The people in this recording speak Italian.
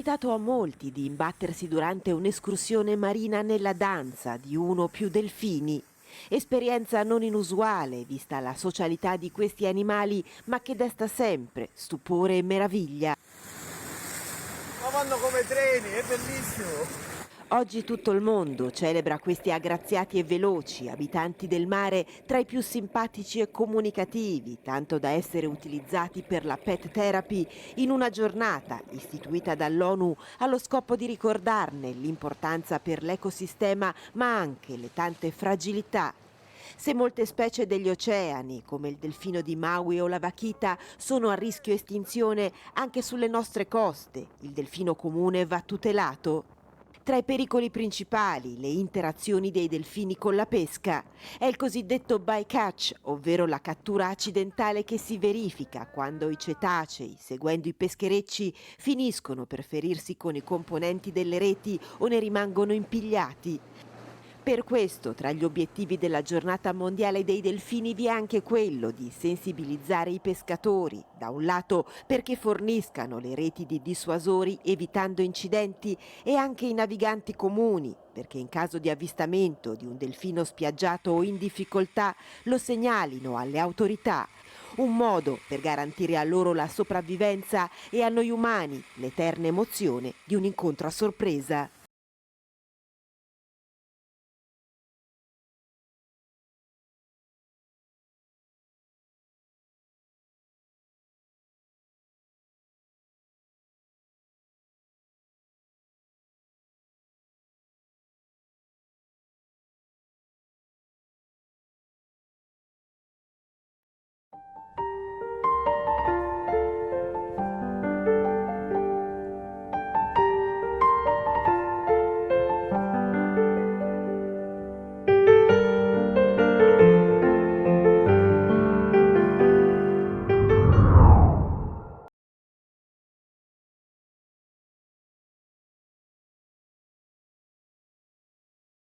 È capitato a molti di imbattersi durante un'escursione marina nella danza di uno o più delfini. Esperienza non inusuale, vista la socialità di questi animali, ma che desta sempre stupore e meraviglia. Ma vanno come treni, è bellissimo! Oggi tutto il mondo celebra questi aggraziati e veloci abitanti del mare tra i più simpatici e comunicativi, tanto da essere utilizzati per la pet therapy in una giornata istituita dall'ONU allo scopo di ricordarne l'importanza per l'ecosistema, ma anche le tante fragilità. Se molte specie degli oceani, come il delfino di Maui o la vaquita, sono a rischio estinzione anche sulle nostre coste, il delfino comune va tutelato? Tra i pericoli principali, le interazioni dei delfini con la pesca. È il cosiddetto bycatch, ovvero la cattura accidentale che si verifica quando i cetacei, seguendo i pescherecci, finiscono per ferirsi con i componenti delle reti o ne rimangono impigliati. Per questo, tra gli obiettivi della giornata mondiale dei delfini vi è anche quello di sensibilizzare i pescatori, da un lato perché forniscano le reti di dissuasori evitando incidenti, e anche i naviganti comuni, perché in caso di avvistamento di un delfino spiaggiato o in difficoltà lo segnalino alle autorità. Un modo per garantire a loro la sopravvivenza e a noi umani l'eterna emozione di un incontro a sorpresa.